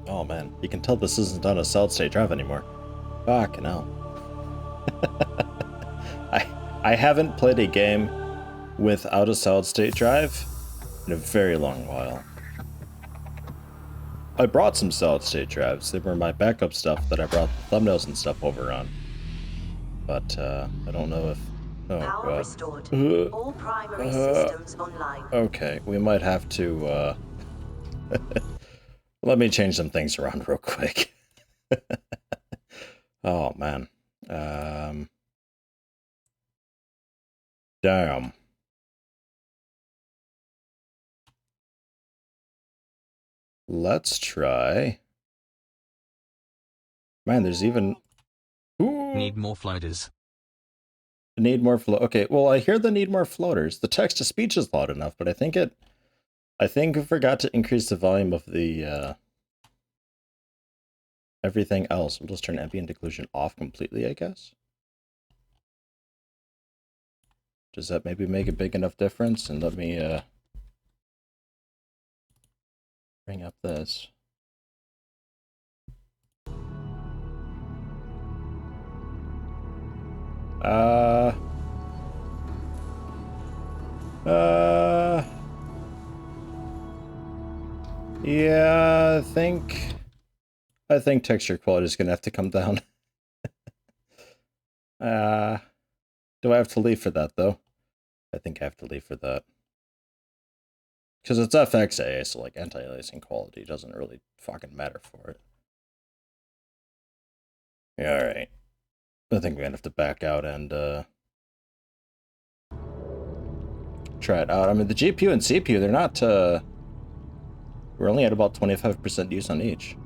Oh man, you can tell this isn't on a solid state drive anymore. Fucking hell. I haven't played a game without a solid state drive in a very long while. I brought some solid state drives. They were my backup stuff that I brought the thumbnails and stuff over on. But I don't know if... Oh Power god. restored. All primary systems online. Okay, we might have to let me change some things around real quick. Oh man. Damn. Let's try. Man, there's even... Ooh. Need more floaters. Need more float. Okay, well, I hear the need more floaters. The text-to-speech is loud enough, but I think I forgot to increase the volume of the, everything else. We'll just turn ambient occlusion off completely, I guess. Does that maybe make a big enough difference? And let me, bring up this. Yeah, I think texture quality is gonna have to come down. Do I have to leave for that, though? I think I have to leave for that. Because it's FXA, so like anti-aliasing quality doesn't really fucking matter for it. Yeah, alright. I think we're gonna have to back out and try it out. I mean, the GPU and CPU, they're not, we're only at about 25% use on each.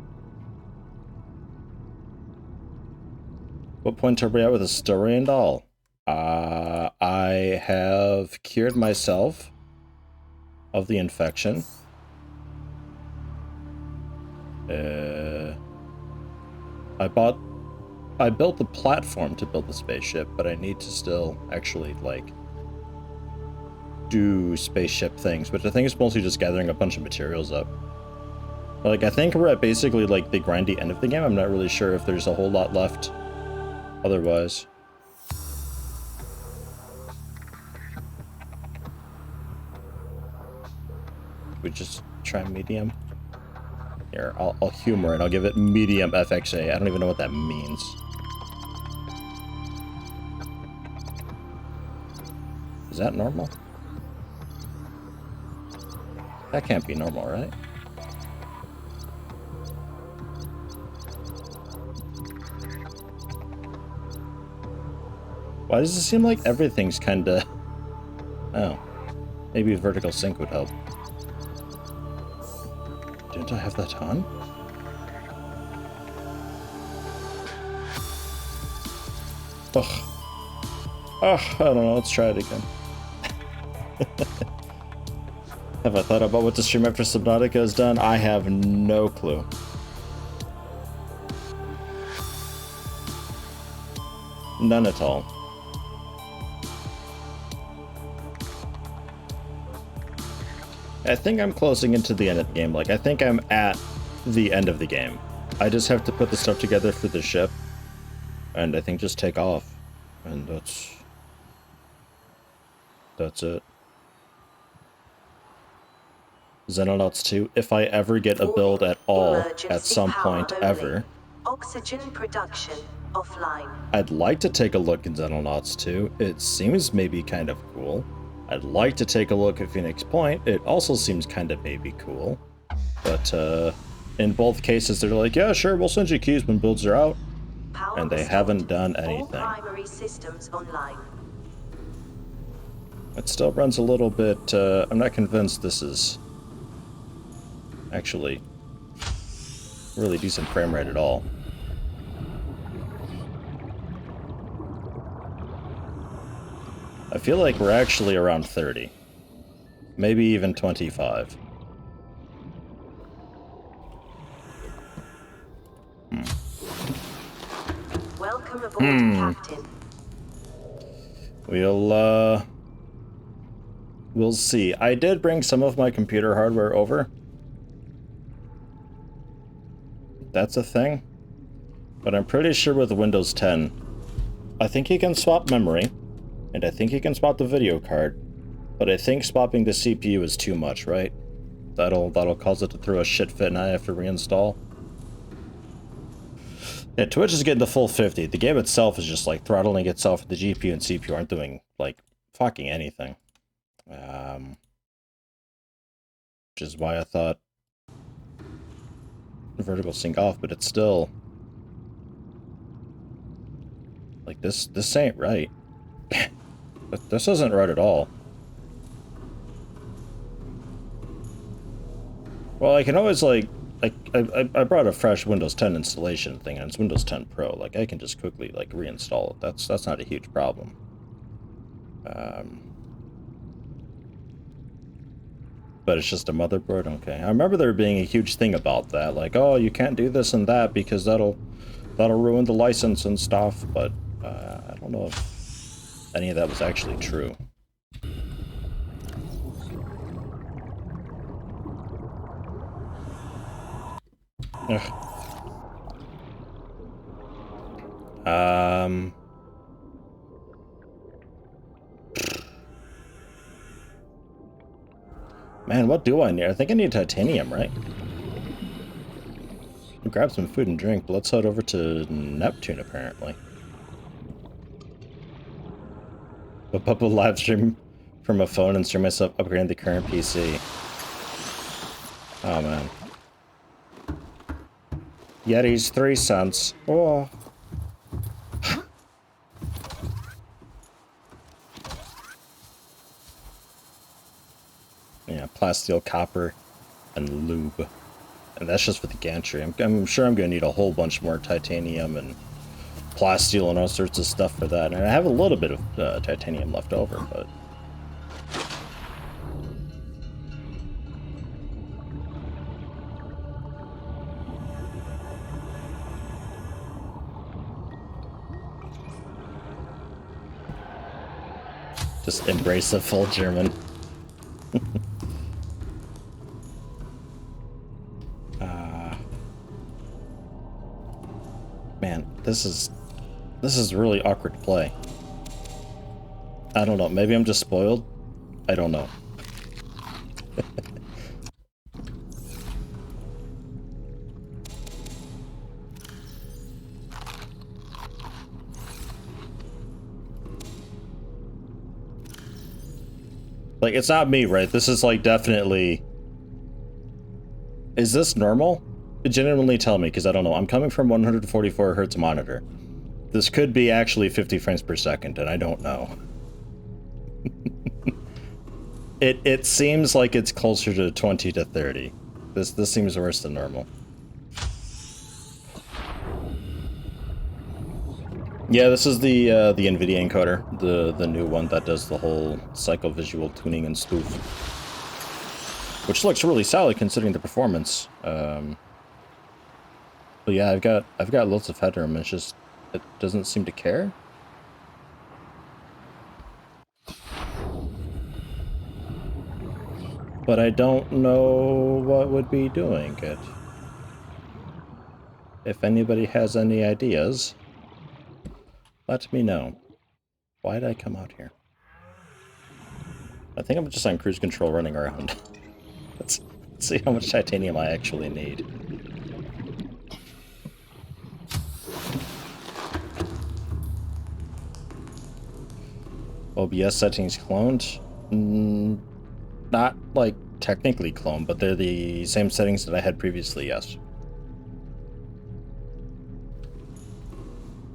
What point are we at with the Styrian doll? I have cured myself of the infection. I built the platform to build the spaceship, but I need to still actually, like, do spaceship things, which I think is mostly just gathering a bunch of materials up. Like, I think we're at basically, like, the grindy end of the game. I'm not really sure if there's a whole lot left otherwise. We just try medium? Here, I'll humor it. I'll give it medium FXA. I don't even know what that means. Is that normal? That can't be normal, right? Why does it seem like everything's kinda... Oh. Maybe vertical sync would help. Didn't I have that on? Ugh. Ugh, I don't know, let's try it again. Have I thought about what to stream after Subnautica is done? I have no clue. None at all. I think I'm closing into the end of the game. Like, I think I'm at the end of the game. I just have to put the stuff together for the ship. And I think just take off. And that's it. Xenonauts 2, if I ever get a build at all, at some point ever. Oxygen production offline. I'd like to take a look at Xenonauts 2. It seems maybe kind of cool. I'd like to take a look at Phoenix Point. It also seems kind of maybe cool. But in both cases, they're like, yeah, sure, we'll send you keys when builds are out. And they haven't done anything. All primary systems online. It still runs a little bit... I'm not convinced this is actually really decent frame rate at all. I feel like we're actually around 30. Maybe even 25. Welcome aboard, Captain. We'll see. I did bring some of my computer hardware over. that's a thing. But I'm pretty sure with Windows 10, I think you can swap memory, and I think you can swap the video card, but I think swapping the CPU is too much, right? That'll cause it to throw a shit fit and I have to reinstall. Yeah, Twitch is getting the full 50. The game itself is just like throttling itself. The GPU and CPU aren't doing like fucking anything. Which is why I thought vertical sync off, but it's still like this ain't right. This isn't right at all. Well, I can always like I brought a fresh Windows 10 installation thing, and it's Windows 10 Pro. Like I can just quickly like reinstall it. That's not a huge problem. But it's just a motherboard. Okay, I remember there being a huge thing about that, like, oh, you can't do this and that because that'll ruin the license and stuff. But I don't know if any of that was actually true. Ugh. Man, what do I need? I think I need titanium, right? Grab some food and drink, but let's head over to Neptune, apparently. I'll pop a live stream from a phone and stream myself upgrading the current PC. Oh, man. Yeti's 3 cents. Oh. Yeah, plasteel, copper, and lube. And that's just for the gantry. I'm sure I'm going to need a whole bunch more titanium and plasteel and all sorts of stuff for that. And I have a little bit of titanium left over, but... just embrace a full German. Man, this is really awkward to play. I don't know, maybe I'm just spoiled? I don't know. Like, it's not me, right? This is like definitely... Is this normal? Genuinely tell me, because I don't know. I'm coming from 144 hertz monitor. This could be actually 50 frames per second, and I don't know. It seems like it's closer to 20 to 30. This seems worse than normal. Yeah, this is the NVIDIA encoder, the new one that does the whole psycho-visual tuning and spoof, which looks really solid considering the performance. But yeah, I've got lots of headroom. It's just it doesn't seem to care. But I don't know what would be doing it. If anybody has any ideas, let me know. Why did I come out here? I think I'm just on cruise control running around. Let's see how much titanium I actually need. OBS settings cloned? Not, like, technically cloned, but they're the same settings that I had previously, yes.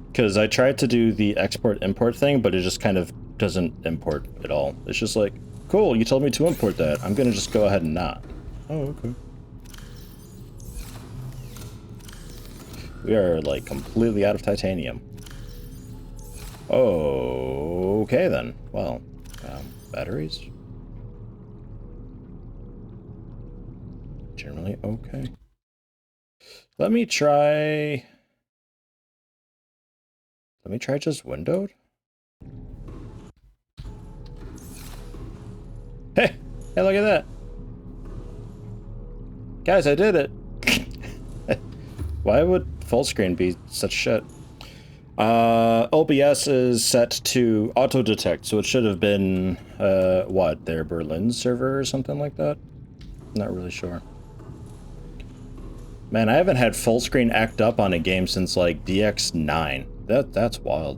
Because I tried to do the export-import thing, but it just kind of doesn't import at all. It's just like, cool, you told me to import that. I'm gonna just go ahead and not. Oh, okay. We are, like, completely out of titanium. Oh, okay then. Well, batteries? Generally okay. Let me try just windowed. Hey, look at that. Guys, I did it. Why would full screen be such shit? OBS is set to auto detect, so it should have been what, their Berlin server or something like that? Not really sure. Man, I haven't had full screen act up on a game since like DX9. That's wild.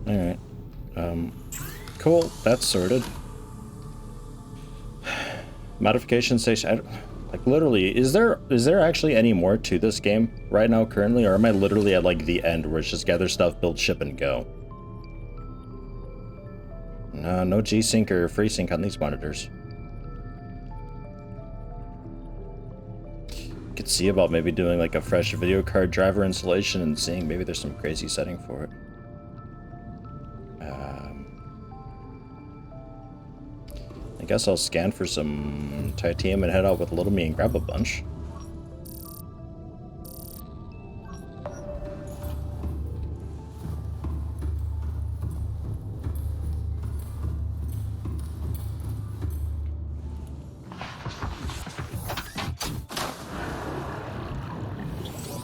All right. Cool. That's sorted. Modification station. Like literally, is there actually any more to this game right now currently, or am I literally at like the end where it's just gather stuff, build, ship, and go? No G-Sync or FreeSync on these monitors. Could see about maybe doing like a fresh video card driver installation and seeing maybe there's some crazy setting for it. I guess I'll scan for some titanium and head out with little me and grab a bunch.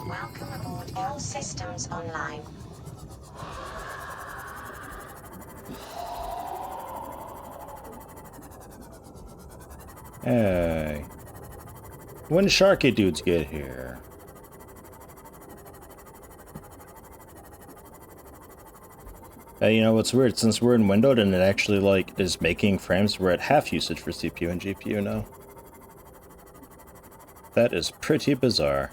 Welcome aboard. All systems online. Hey. When Sharky dudes get here? Hey, you know what's weird? Since we're in windowed and it actually like is making frames, we're at half usage for CPU and GPU now. That is pretty bizarre.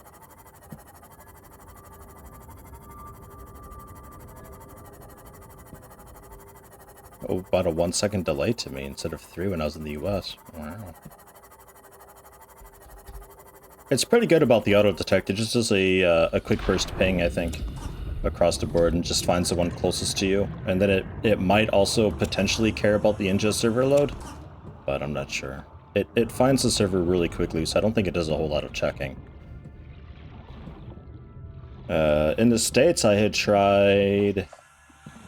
Oh, about a 1 second delay to me instead of 3 when I was in the US. Wow. It's pretty good about the auto detect. It just does a quick burst ping, I think, across the board and just finds the one closest to you. And then it might also potentially care about the ingest server load, but I'm not sure. It finds the server really quickly, so I don't think it does a whole lot of checking. In the States, I had tried...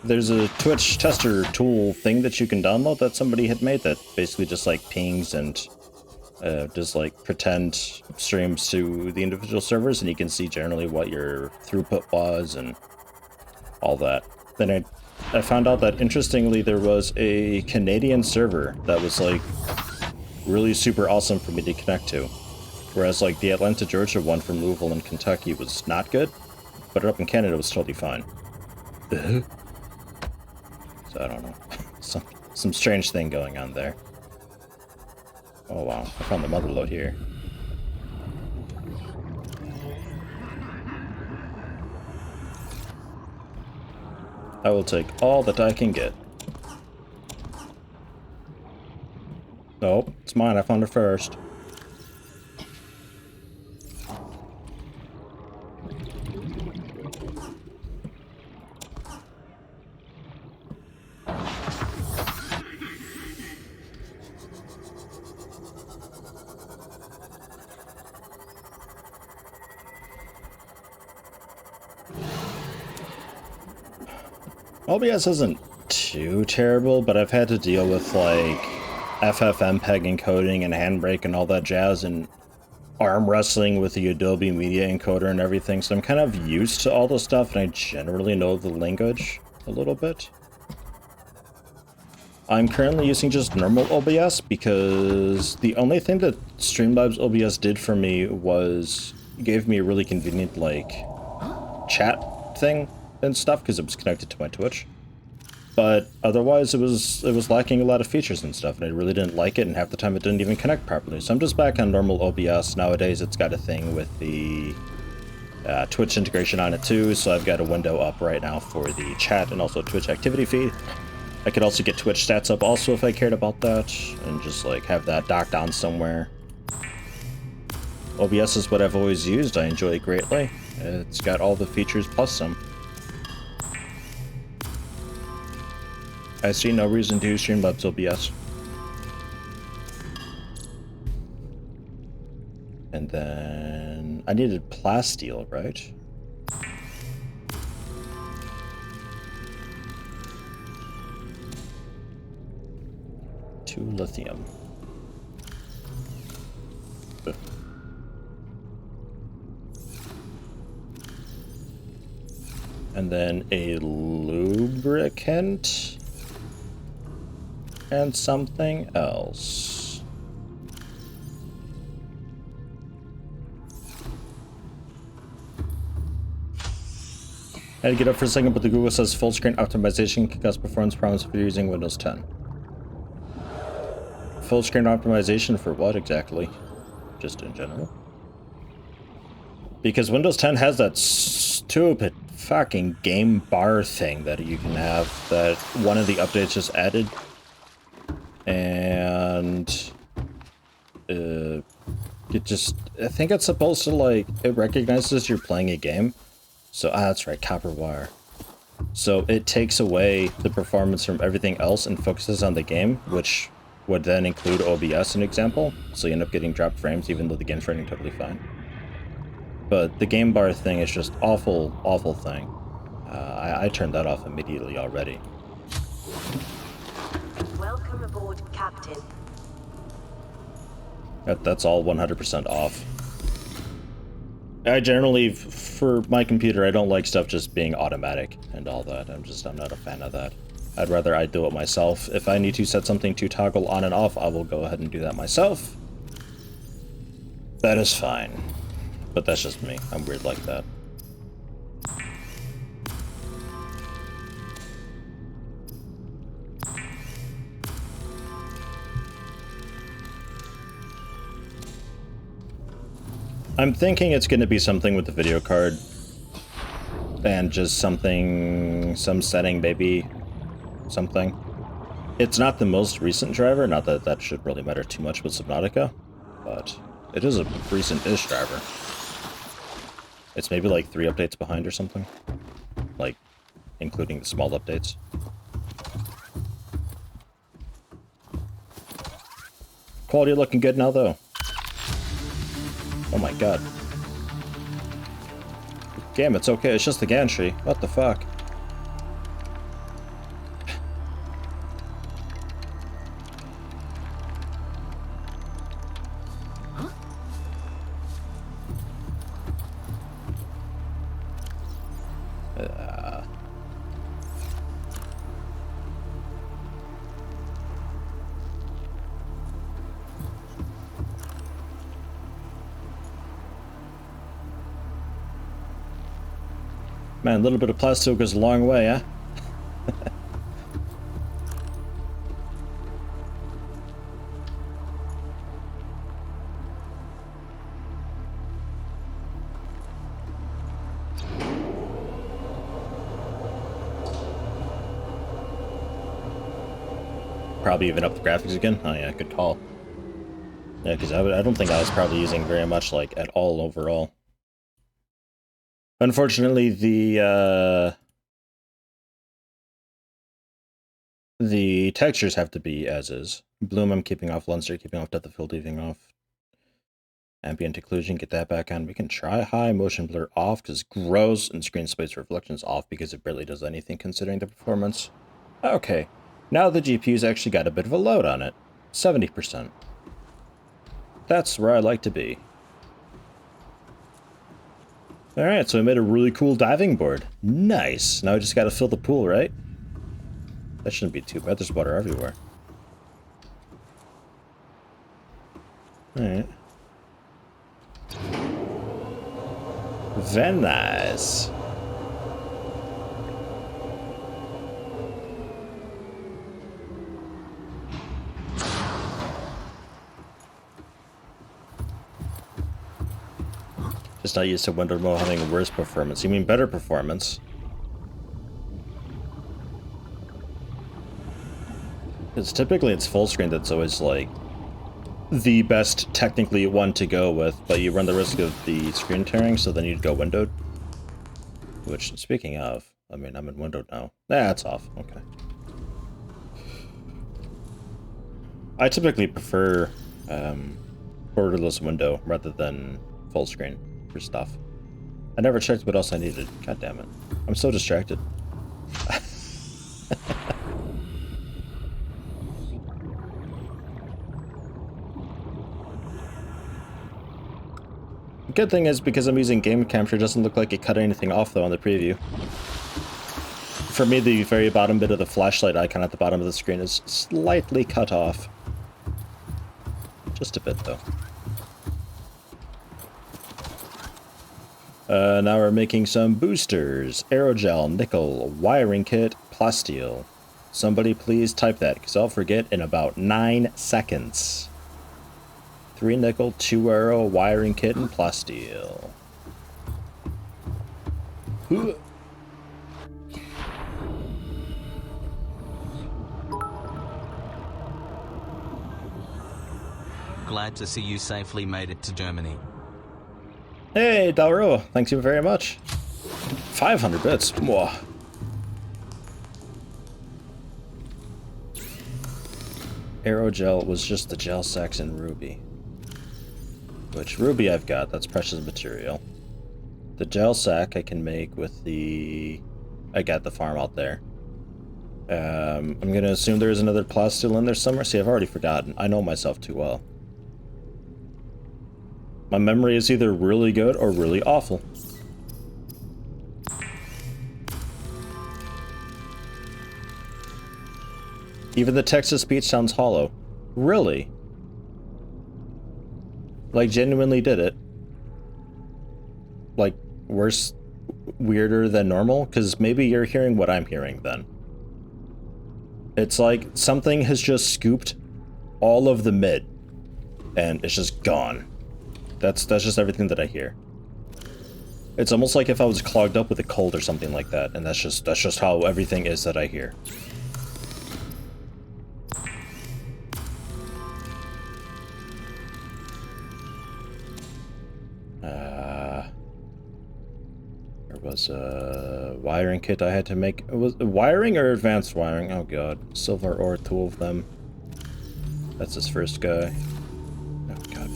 There's a Twitch tester tool thing that you can download that somebody had made that basically just like pings and does like pretend streams to the individual servers, and you can see generally what your throughput was and all that. Then I found out that interestingly there was a Canadian server that was like really super awesome for me to connect to, whereas like the Atlanta, Georgia one from Louisville and Kentucky was not good, but up in Canada was totally fine. So I don't know, some strange thing going on there. Oh wow, I found the mother load here. I will take all that I can get. Nope, it's mine, I found it first. OBS isn't too terrible, but I've had to deal with like FFmpeg encoding and handbrake and all that jazz and arm wrestling with the Adobe Media encoder and everything, so I'm kind of used to all the stuff and I generally know the language a little bit. I'm currently using just normal OBS because the only thing that Streamlabs OBS did for me was gave me a really convenient like chat thing and stuff because it was connected to my Twitch, but otherwise it was lacking a lot of features and stuff, and I really didn't like it, and half the time it didn't even connect properly. So I'm just back on normal OBS nowadays. It's got a thing with the Twitch integration on it too, so I've got a window up right now for the chat and also Twitch activity feed. I could also get Twitch stats up also if I cared about that, and just like have that docked on somewhere. OBS is what I've always used. I enjoy it greatly. It's got all the features plus some. I see no reason to use Streamlabs OBS. And then I needed plasteel, right? 2 lithium. And then a lubricant. And something else. I had to get up for a second, but the Google says full screen optimization can cause performance problems if you're using Windows 10. Full screen optimization for what exactly? Just in general? Because Windows 10 has that stupid fucking game bar thing that you can have that one of the updates just added. And it just, I think it's supposed to, like, it recognizes you're playing a game. So, that's right, copper wire. So it takes away the performance from everything else and focuses on the game, which would then include OBS, an example. So you end up getting dropped frames even though the game's running totally fine. But the game bar thing is just awful, awful thing. I turned that off immediately already. Welcome aboard, Captain. That's all 100% off. I generally, for my computer, I don't like stuff just being automatic and all that. I'm not a fan of that. I'd rather I do it myself. If I need to set something to toggle on and off, I will go ahead and do that myself. That is fine. But that's just me. I'm weird like that. I'm thinking it's going to be something with the video card. And just something, some setting, maybe. Something. It's not the most recent driver, not that that should really matter too much with Subnautica, but it is a recent-ish driver. It's maybe like 3 updates behind or something. Like, including the small updates. Quality looking good now, though. Oh my god. Damn, it's okay, it's just the gantry. What the fuck? Man, a little bit of plastic goes a long way, huh? Probably even up the graphics again? Oh yeah, good call. Yeah, because I don't think I was probably using very much, like, at all overall. Unfortunately, the textures have to be as is. Bloom I'm keeping off, Lunster keeping off, depth of field leaving off. Ambient occlusion, get that back on. We can try high, motion blur off because it's gross, and screen space reflections off because it barely does anything considering the performance. Okay, now the GPU's actually got a bit of a load on it. 70%. That's where I like to be. Alright, so I made a really cool diving board. Nice! Now I just gotta fill the pool, right? That shouldn't be too bad, there's water everywhere. Alright. Very nice. Just not used to window mode having worse performance. You mean better performance? Because typically it's full screen that's always like the best technically one to go with, but you run the risk of the screen tearing, so then you'd go windowed. Which, speaking of, I mean, I'm in windowed now. Yeah, it's off. Okay. I typically prefer borderless window rather than full screen for stuff. I never checked what else I needed. God damn it. I'm so distracted. The good thing is, because I'm using game capture, it doesn't look like it cut anything off though on the preview. For me, the very bottom bit of the flashlight icon at the bottom of the screen is slightly cut off. Just a bit, though. Now we're making some boosters. Aerogel, nickel, wiring kit, plasteel. Somebody please type that, because I'll forget in about 9 seconds. 3 nickel, 2 aero, wiring kit, and plasteel. Glad to see you safely made it to Germany. Hey, Dalro, thanks you very much. 500 bits. Whoa. Aerogel was just the gel sacks in Ruby. Which Ruby I've got, that's precious material. The gel sack I can make with the... I got the farm out there. I'm gonna assume there is another plasteel in there somewhere. See, I've already forgotten. I know myself too well. My memory is either really good or really awful. Even the text-to-speech sounds hollow. Really? Like, genuinely did it. Like, worse, weirder than normal? Because maybe you're hearing what I'm hearing, then. It's like something has just scooped all of the mid, and it's just gone. That's just everything that I hear. It's almost like if I was clogged up with a cold or something like that, and that's just how everything is that I hear. There was a wiring kit I had to make. Was it wiring or advanced wiring? Oh god. Silver ore, 2 of them. That's his first guy. Oh god.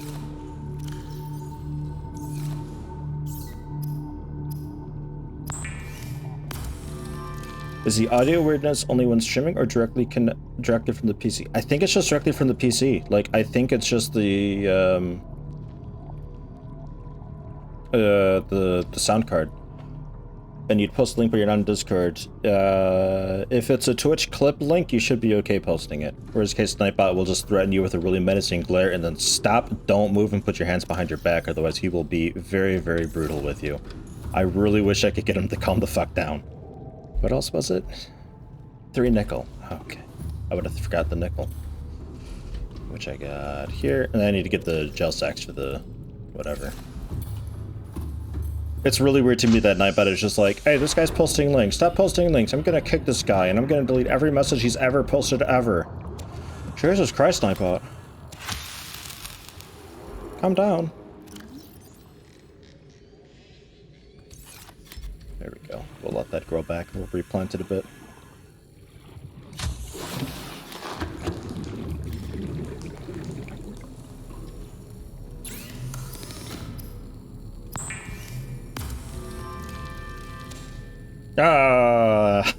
Is the audio weirdness only when streaming or directly directly from the PC? I think it's just directly from the PC. Like, I think it's just the sound card. And you'd post a link, but you're not on Discord. If it's a Twitch clip link, you should be okay posting it. Whereas case Nightbot will just threaten you with a really menacing glare and then stop, don't move, and put your hands behind your back, otherwise he will be very, very brutal with you. I really wish I could get him to calm the fuck down. What else was it? 3 nickel. Okay. I would have forgot the nickel. Which I got here. And I need to get the gel sacks for the whatever. It's really weird to me that Nightbot is just like, hey, this guy's posting links. Stop posting links. I'm gonna kick this guy, and I'm gonna delete every message he's ever posted ever. Jesus Christ, Nightbot. Calm down. There we go. We'll let that grow back. We'll replant it a bit. Ah.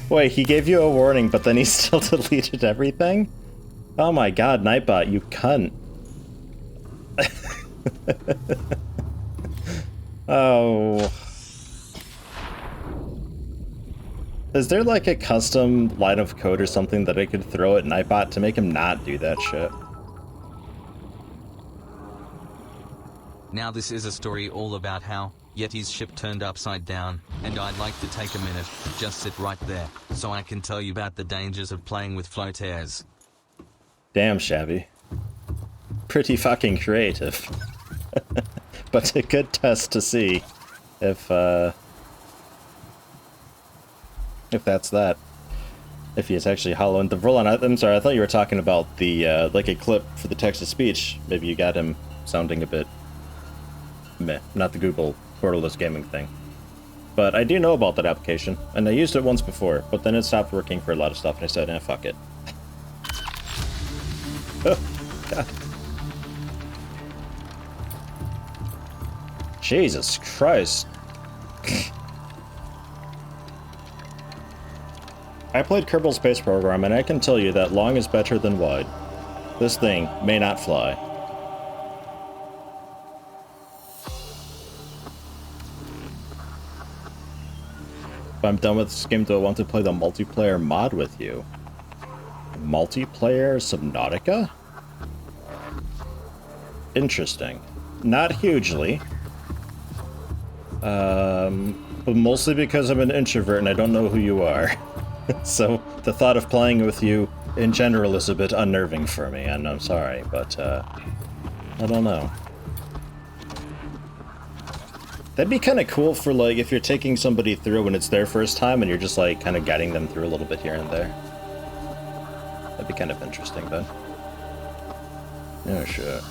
Wait, he gave you a warning, but then he still deleted everything? Oh my god, Nightbot, you cunt. Oh. Is there like a custom line of code or something that I could throw at Nightbot to make him not do that shit? Now this is a story all about how Yeti's ship turned upside down, and I'd like to take a minute, just sit right there, so I can tell you about the dangers of playing with floaters. Damn, Shabby. Pretty fucking creative. But a good test to see if that's that. If he is actually hollow. And the Verlon, I'm sorry, I thought you were talking about the, like a clip for the text-to-speech. Maybe you got him sounding a bit meh, not the Google Portalless Gaming thing. But I do know about that application, and I used it once before, but then it stopped working for a lot of stuff, and I said, eh, fuck it. Oh, God. Jesus Christ. I played Kerbal Space Program, and I can tell you that long is better than wide. This thing may not fly. If I'm done with this game, do I want to play the multiplayer mod with you? Multiplayer Subnautica? Interesting. Not hugely. But mostly because I'm an introvert and I don't know who you are. So the thought of playing with you in general is a bit unnerving for me, and I'm sorry, but I don't know. That'd be kind of cool for, like, if you're taking somebody through and it's their first time and you're just, like, kind of guiding them through a little bit here and there. That'd be kind of interesting, then. Oh, shit.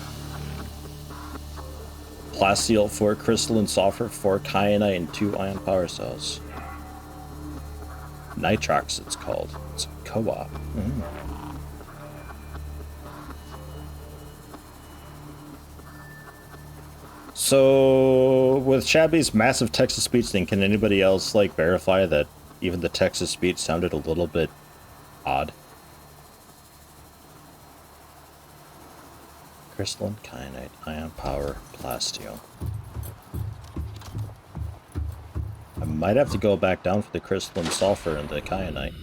Plasteel, 4 crystalline sulfur, 4 kyanite, and 2 ion power cells. Nitrox, it's called. It's a co-op. So, with Shabby's massive text-to-speech thing, can anybody else, like, verify that even the text-to-speech sounded a little bit odd? Crystalline, kyanite, ion power, plasteel. I might have to go back down for the crystalline sulfur and the kyanite.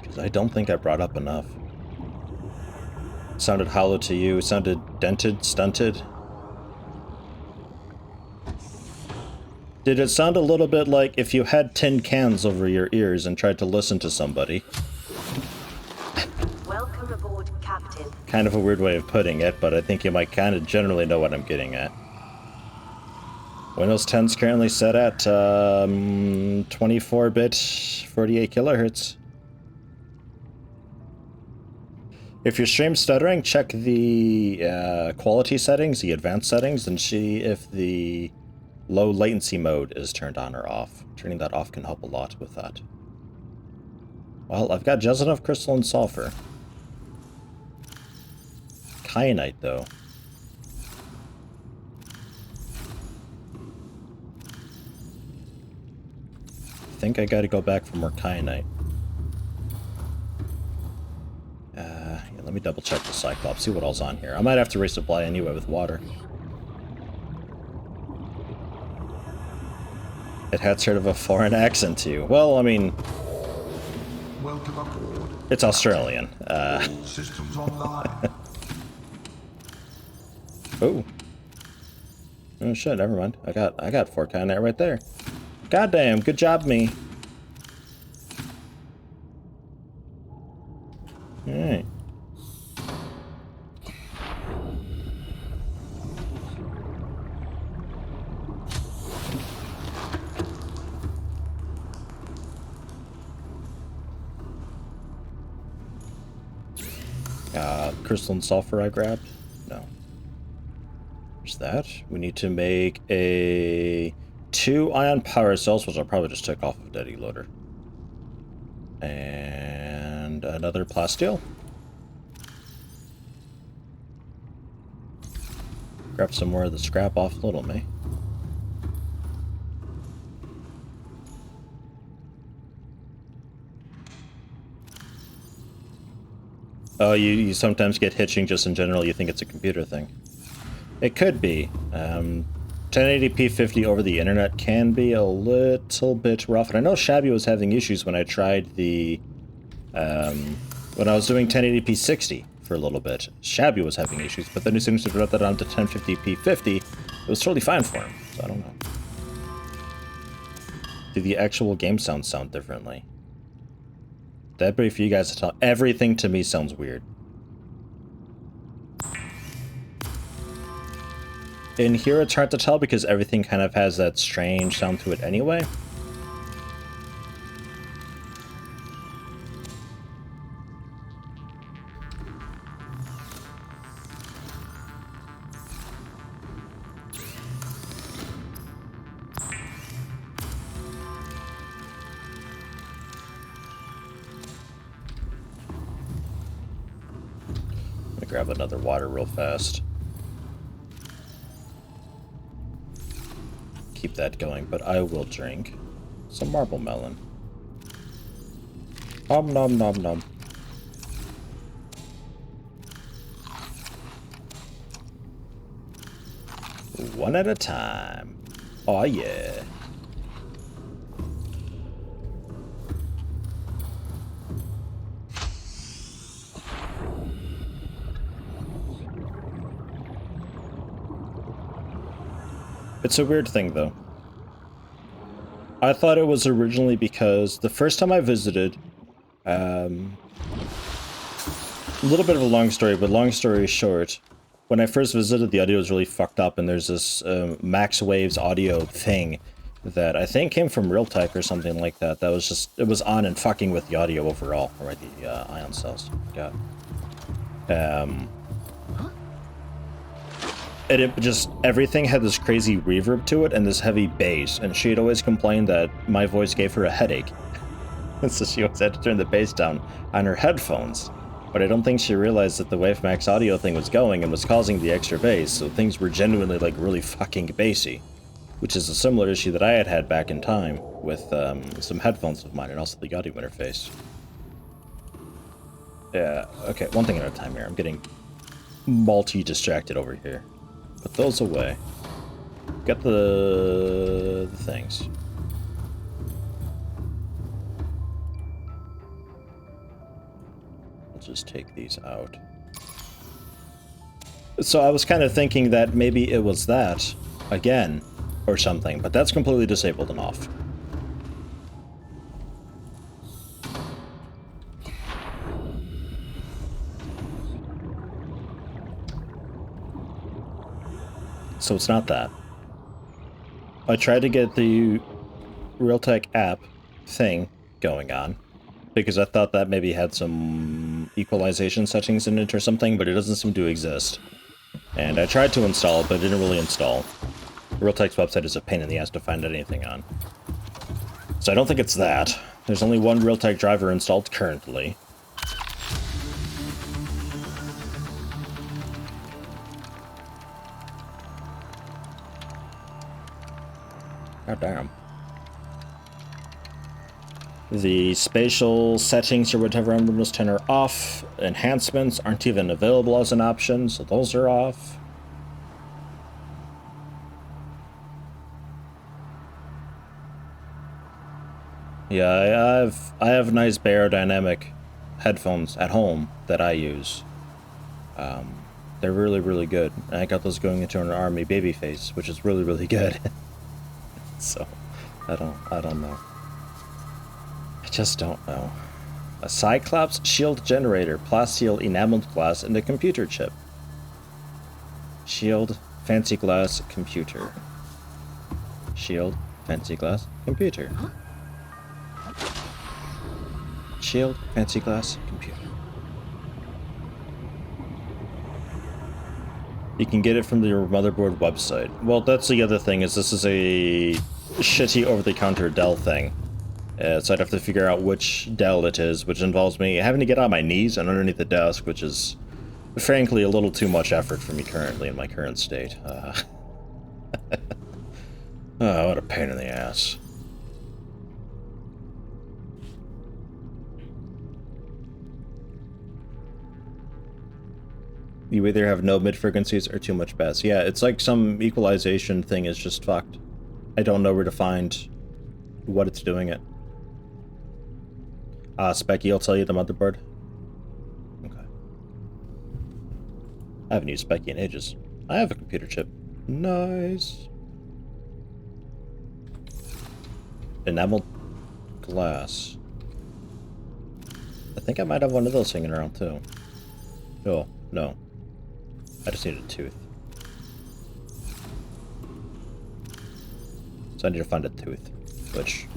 Because I don't think I brought up enough. It sounded hollow to you. It sounded dented, stunted. Did it sound a little bit like if you had tin cans over your ears and tried to listen to somebody? Welcome aboard, Captain. Kind of a weird way of putting it, but I think you might kind of generally know what I'm getting at. Windows 10 is currently set at 24-bit, 48 kilohertz. If your stream's stuttering, check the quality settings, the advanced settings, and see if the low latency mode is turned on or off. Turning that off can help a lot with that. Well, I've got just enough crystalline sulfur. Kyanite, though. I think I gotta go back for more kyanite. Yeah, let me double check the Cyclops, see what all's on here. I might have to resupply anyway with water. It had sort of a foreign accent to you. Well, I mean, Welcome aboard. it's Australian. All systems online. Oh. Oh shit, never mind. I got 4 kyanite right there. Goddamn, good job, me. Alright. Crystalline sulfur I grabbed? No. There's that. We need to make a 2 ion power cells, which I'll probably just take off of Daddy Loader. And another plasteel. Grab some more of the scrap off Little Me. Oh, you sometimes get hitching just in general. You think it's a computer thing. It could be. 1080p 50 over the internet can be a little bit rough. And I know Shabby was having issues when I tried the... when I was doing 1080p 60 for a little bit. Shabby was having issues, but then as soon as we brought that on to 1050p 50, it was totally fine for him. So I don't know. Do the actual game sound differently? That'd be for you guys to tell. Everything to me sounds weird. In here, it's hard to tell because everything kind of has that strange sound to it anyway. Let me grab another water real fast. Keep that going, but I will drink some marble melon. Nom nom nom nom. One at a time. Oh yeah. It's a weird thing, though. I thought it was originally because the first time I visited, a little bit of a long story, but long story short, when I first visited, the audio was really fucked up, and there's this Max Waves audio thing that I think came from Realtek or something like that. That was just, it was on and fucking with the audio overall, or the ion cells. God. And it just, everything had this crazy reverb to it and this heavy bass, and she had always complained that my voice gave her a headache. And so she always had to turn the bass down on her headphones. But I don't think she realized that the Wavemax audio thing was going and was causing the extra bass, so things were genuinely, like, really fucking bassy. Which is a similar issue that I had back in time with some headphones of mine and also the audio interface. Yeah, okay, one thing at a time here. I'm getting multi-distracted over here. Put those away. Get the things. I'll just take these out. So I was kind of thinking that maybe it was that, again, or something, but that's completely disabled and off. So it's not that. I tried to get the Realtek app thing going on, because I thought that maybe had some equalization settings in it or something, but it doesn't seem to exist. And I tried to install it, but it didn't really install. Realtek's website is a pain in the ass to find anything on. So I don't think it's that. There's only one Realtek driver installed currently. God damn. The spatial settings or whatever on Windows 10 are off. Enhancements aren't even available as an option, so those are off. Yeah, I have nice aerodynamic headphones at home that I use. They're really, really good. And I got those going into an Army Babyface, which is really, really good. So, I don't know. I just don't know. A Cyclops shield generator, plasteel enameled glass, and a computer chip. Shield, fancy glass, computer. Shield, fancy glass, computer. Shield, fancy glass, computer. You can get it from your motherboard website. Well, that's the other thing, is this is a shitty over-the-counter Dell thing. So I'd have to figure out which Dell it is, which involves me having to get on my knees and underneath the desk, which is, frankly, a little too much effort for me currently in my current state. Oh, what a pain in the ass. You either have no mid-frequencies or too much bass. Yeah, it's like some equalization thing is just fucked. I don't know where to find what it's doing it. Specky will tell you the motherboard. Okay. I haven't used Specky in ages. I have a computer chip. Nice. Enameled glass. I think I might have one of those hanging around too. Oh, no. I just need a tooth. So I need to find a tooth, which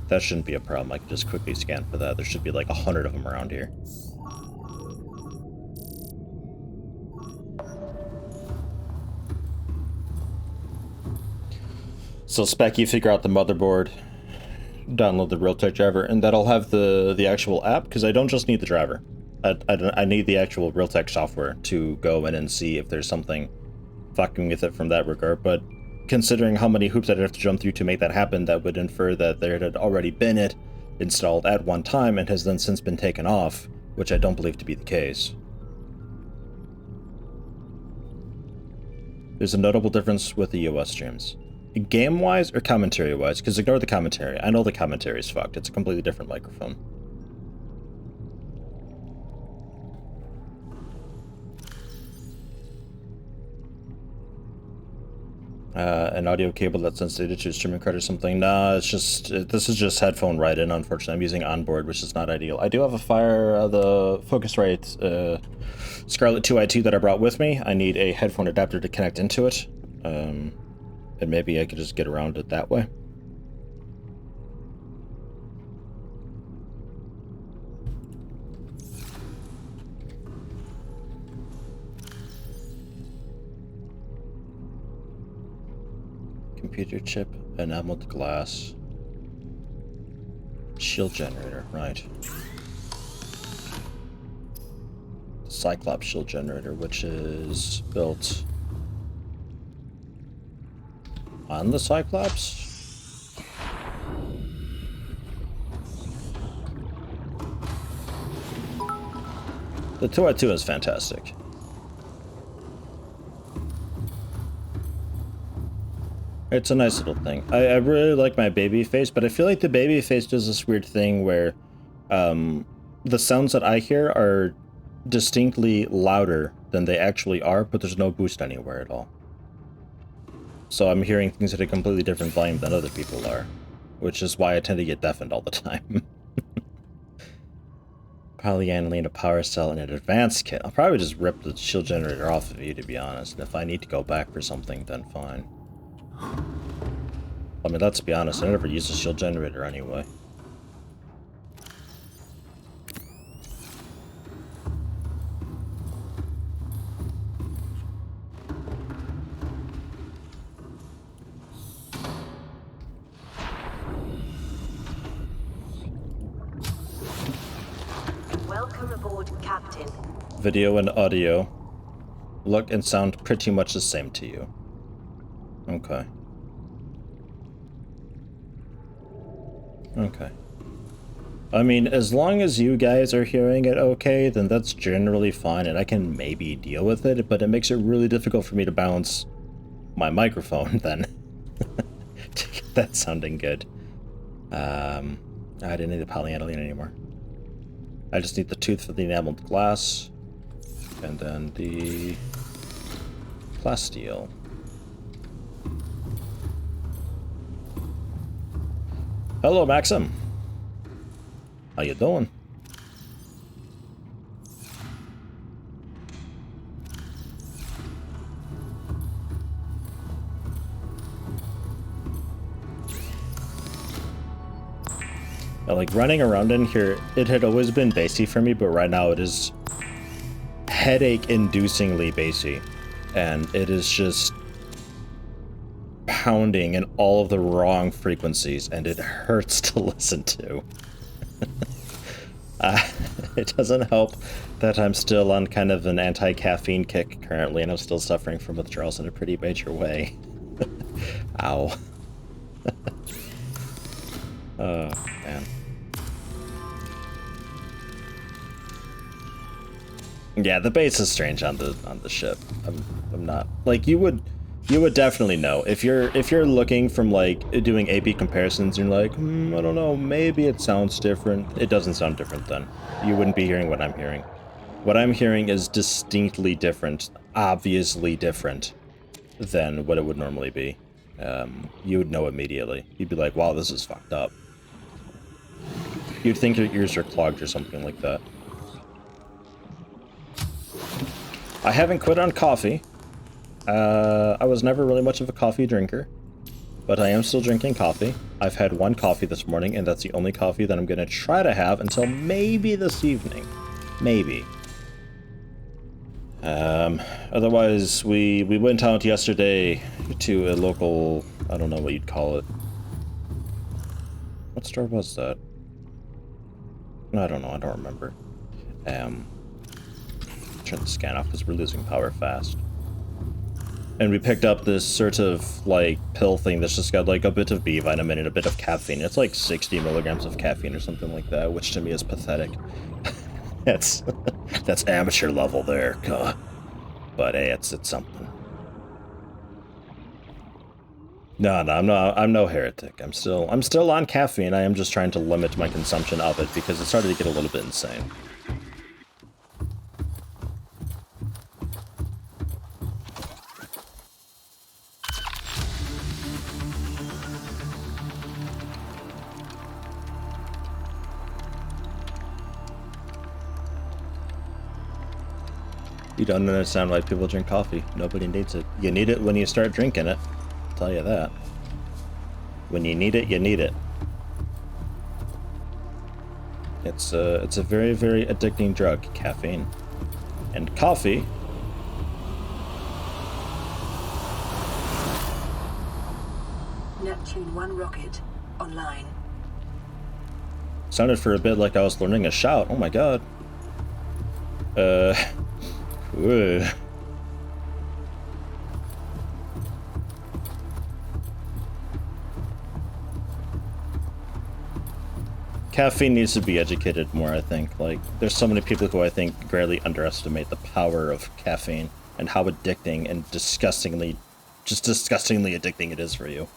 that shouldn't be a problem. I can just quickly scan for that. There should be like 100 of them around here. So Specky, figure out the motherboard, download the Realtek driver, and that'll have the actual app, because I don't just need the driver. I need the actual Realtek software to go in and see if there's something fucking with it from that regard, but considering how many hoops I'd have to jump through to make that happen, that would infer that there had already been it installed at one time and has then since been taken off, which I don't believe to be the case. There's a notable difference with the US streams. Game-wise or commentary-wise? Because ignore the commentary. I know the commentary is fucked. It's a completely different microphone. An audio cable that sends data to a streaming card or something. Nah, it's just this is just headphone write-in. Unfortunately, I'm using onboard, which is not ideal. I do have a the Focusrite Scarlett 2i2 that I brought with me. I need a headphone adapter to connect into it, and maybe I could just get around it that way. Computer chip, enameled glass, shield generator, right. Cyclops shield generator, which is built on the Cyclops? The 2i2 is fantastic. It's a nice little thing. I really like my baby face, but I feel like the baby face does this weird thing where the sounds that I hear are distinctly louder than they actually are, but there's no boost anywhere at all. So I'm hearing things at a completely different volume than other people are, which is why I tend to get deafened all the time. Polyaniline, a power cell, and an advanced kit. I'll probably just rip the shield generator off of you, to be honest. And if I need to go back for something, then fine. I mean, let's be honest, I never use a shield generator anyway. Welcome aboard, Captain. Video and audio look and sound pretty much the same to you. Okay. Okay. I mean, as long as you guys are hearing it okay, then that's generally fine, and I can maybe deal with it, but it makes it really difficult for me to balance my microphone, then. To get that sounding good. I didn't need the polyaniline anymore. I just need the tooth for the enameled glass, and then the plasteel. Hello, Maxim. How you doing? Like, running around in here, it had always been bassy for me, but right now it is headache-inducingly bassy. And it is just pounding in all of the wrong frequencies, and it hurts to listen to. It doesn't help that I'm still on kind of an anti-caffeine kick currently, and I'm still suffering from withdrawals in a pretty major way. Ow. Oh, man. Yeah, the bass is strange on the ship. I'm not like you would definitely know if you're looking from like doing A/B comparisons. You're like, I don't know, maybe it sounds different. It doesn't sound different then. You wouldn't be hearing what I'm hearing. What I'm hearing is distinctly different, obviously different than what it would normally be. You would know immediately. You'd be like, wow, this is fucked up. You'd think your ears are clogged or something like that. I haven't quit on coffee. I was never really much of a coffee drinker, but I am still drinking coffee. I've had one coffee this morning, and that's the only coffee that I'm going to try to have until maybe this evening. Maybe. Otherwise, we went out yesterday to a local, I don't know what you'd call it. What store was that? I don't know, I don't remember. Turn the scan off because we're losing power fast. And we picked up this sort of, like, pill thing that's just got, like, a bit of B vitamin and a bit of caffeine. It's like 60 milligrams of caffeine or something like that, which to me is pathetic. that's amateur level there, God. But hey, it's something. No, I'm no heretic. I'm still on caffeine. I am just trying to limit my consumption of it because it started to get a little bit insane. You don't understand why people drink coffee. Nobody needs it. You need it when you start drinking it. I'll tell you that. When you need it, you need it. It's a very, very addicting drug, caffeine. And coffee. Neptune 1 rocket online. Sounded for a bit like I was learning a shout. Oh my god. Ugh. Caffeine needs to be educated more, I think. Like, there's so many people who I think greatly underestimate the power of caffeine and how addicting and disgustingly addicting it is for you.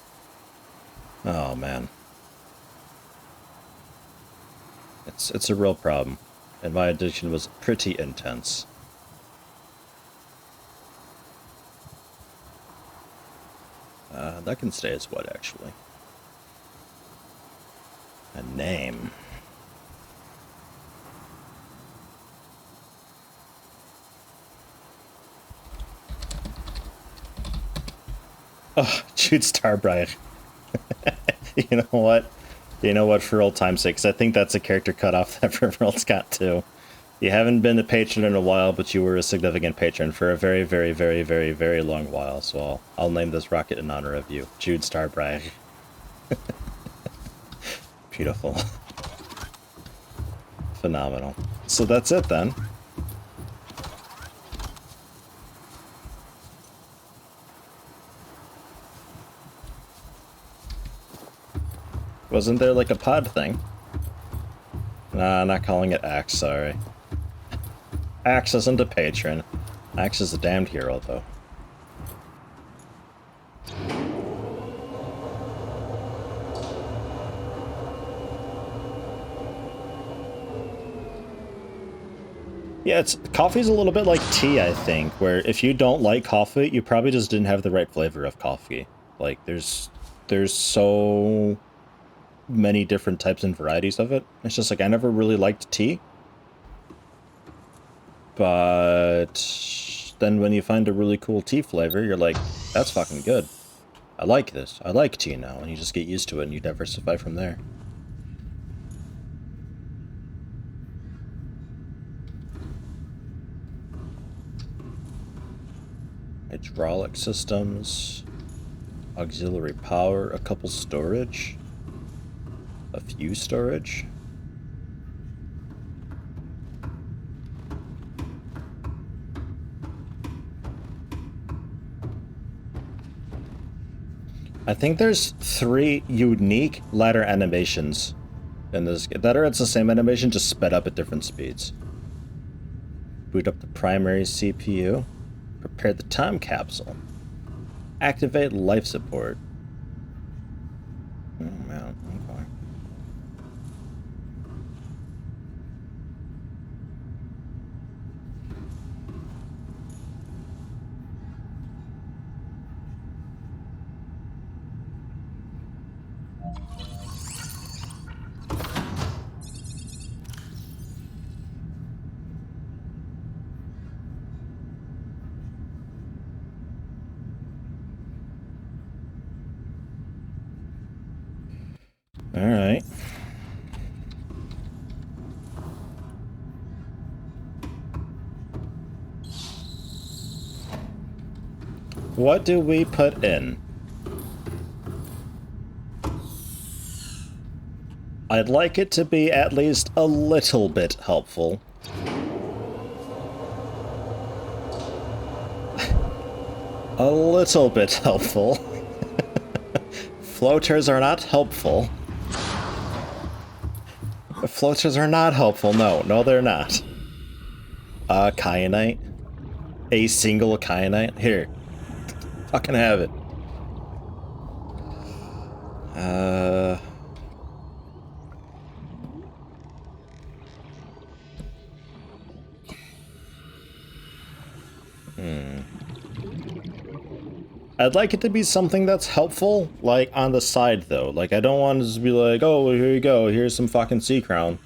Oh, man. It's a real problem. And my addiction was pretty intense. That can stay as what, actually? A name. Oh, Jude Starbright. You know what? You know what, for old time's sake, 'cause I think that's a character cut off that Riverworld's got too. You haven't been a patron in a while, but you were a significant patron for a very, very, very, very, very long while, so I'll name this rocket in honor of you. Jude Starbright. Beautiful. Phenomenal. So that's it then. Wasn't there like a pod thing? Nah, not calling it Axe, sorry. Axe isn't a patron. Axe is a damned hero, though. Yeah, coffee's a little bit like tea, I think, where if you don't like coffee, you probably just didn't have the right flavor of coffee. Like, there's so many different types and varieties of it. It's just like, I never really liked tea. But then when you find a really cool tea flavor, you're like, that's fucking good. I like this. I like tea now. And you just get used to it and you diversify from there. Hydraulic systems, auxiliary power, a couple storage, a few storage. I think there's 3 unique ladder animations in this, that are it's the same animation, just sped up at different speeds. Boot up the primary CPU. Prepare the time capsule. Activate life support. Oh man, okay. All right. What do we put in? I'd like it to be at least a little bit helpful. A little bit helpful. Floaters are not helpful. Floaters are not helpful. No, they're not. Kyanite. A single kyanite. Here. Fucking have it. I'd like it to be something that's helpful, like, on the side, though. Like, I don't want to just be like, oh, well, here you go, here's some fucking sea crown.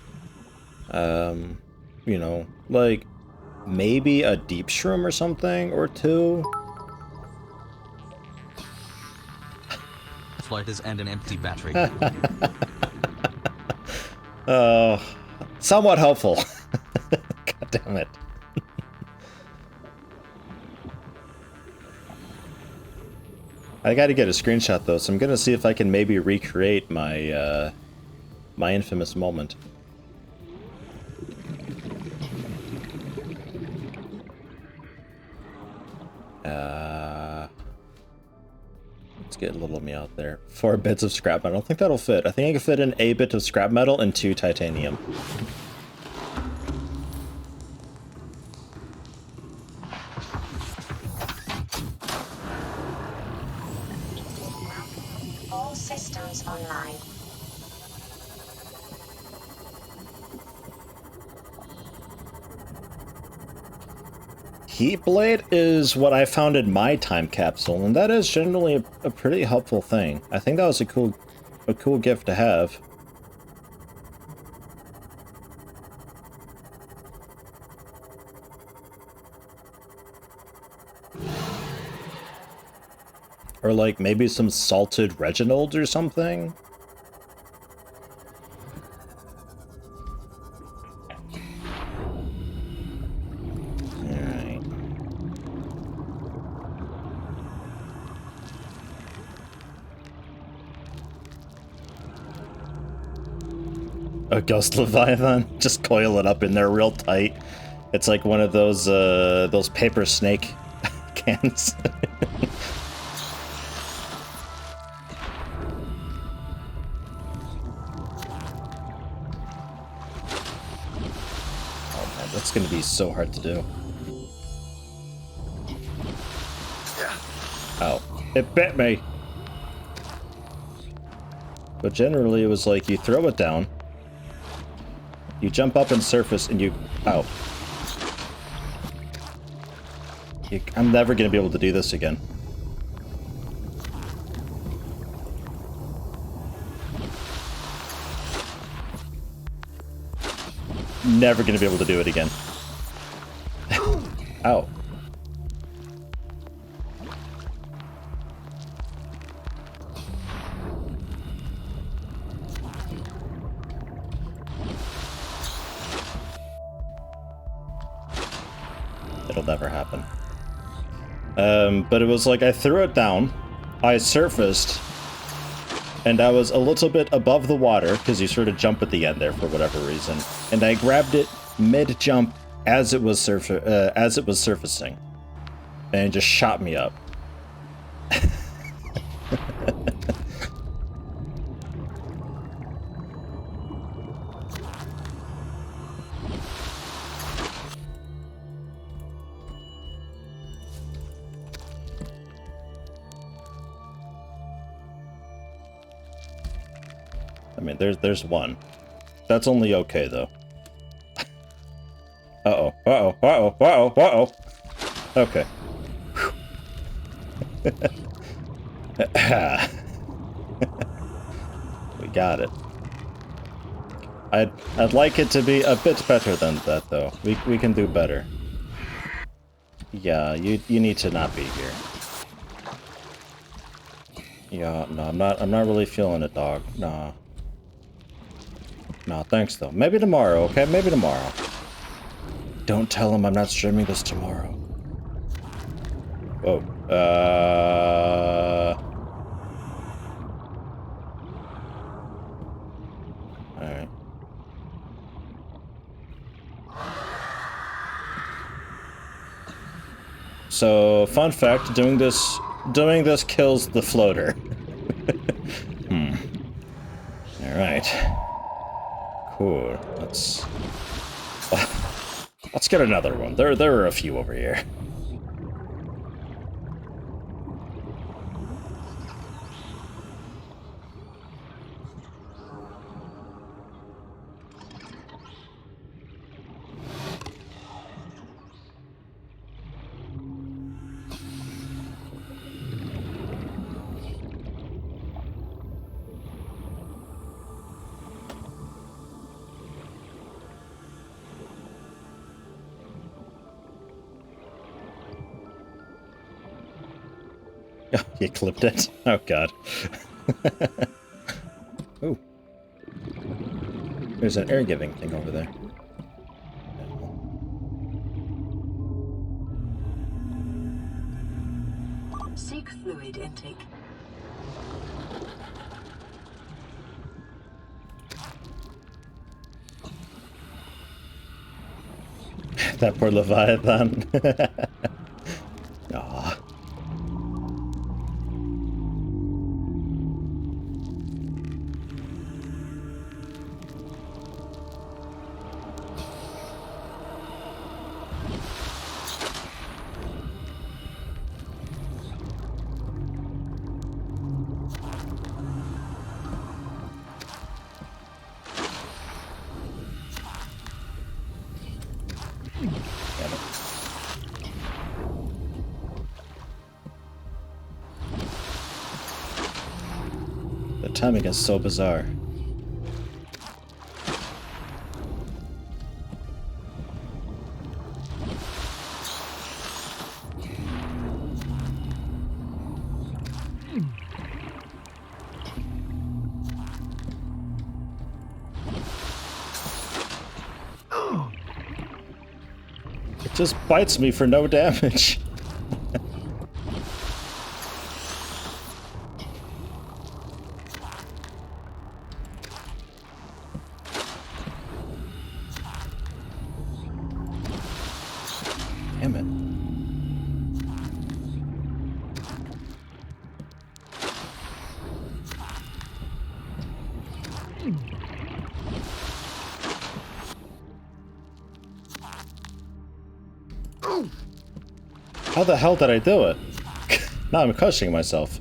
You know, like, maybe a deep shroom or something, or two. Floaters and an empty battery. Somewhat helpful. God damn it. I gotta get a screenshot though, so I'm gonna see if I can maybe recreate my my infamous moment. Let's get a little of me out there. 4 bits of scrap metal. I don't think that'll fit. I think I can fit in a bit of scrap metal and 2 titanium. All systems online. Heat blade is what I found in my time capsule, and that is generally a pretty helpful thing. I think that was a cool gift to have. Or like maybe some salted Reginald or something. A ghost leviathan, just coil it up in there real tight. It's like one of those paper snake cans. Oh man, that's gonna be so hard to do. Ow, it bit me. But generally it was like you throw it down, you jump up and surface, and you... Ow. I'm never going to be able to do this again. Never going to be able to do it again. Ow. It'll never happen. But it was like I threw it down, I surfaced, and I was a little bit above the water, because you sort of jump at the end there for whatever reason, and I grabbed it mid-jump as it was surfacing, and it just shot me up. I mean, there's one. That's only okay, though. Uh-oh, uh-oh, uh-oh, uh-oh, uh-oh. Okay. We got it. I'd like it to be a bit better than that, though. We can do better. Yeah, you need to not be here. Yeah, no, I'm not really feeling it, dog. Nah. No, thanks though. Maybe tomorrow, okay? Maybe tomorrow. Don't tell him I'm not streaming this tomorrow. Whoa. Alright. So, fun fact, doing this kills the floater. Alright. Cool. Let's get another one. There are a few over here. Oh, you clipped it? Oh, God. Ooh. There's an air-giving thing over there. Seek fluid intake. That poor Leviathan. Aw. Damn it. The timing is so bizarre. It just bites me for no damage. Damn it. How the hell did I do it? Now I'm questioning myself.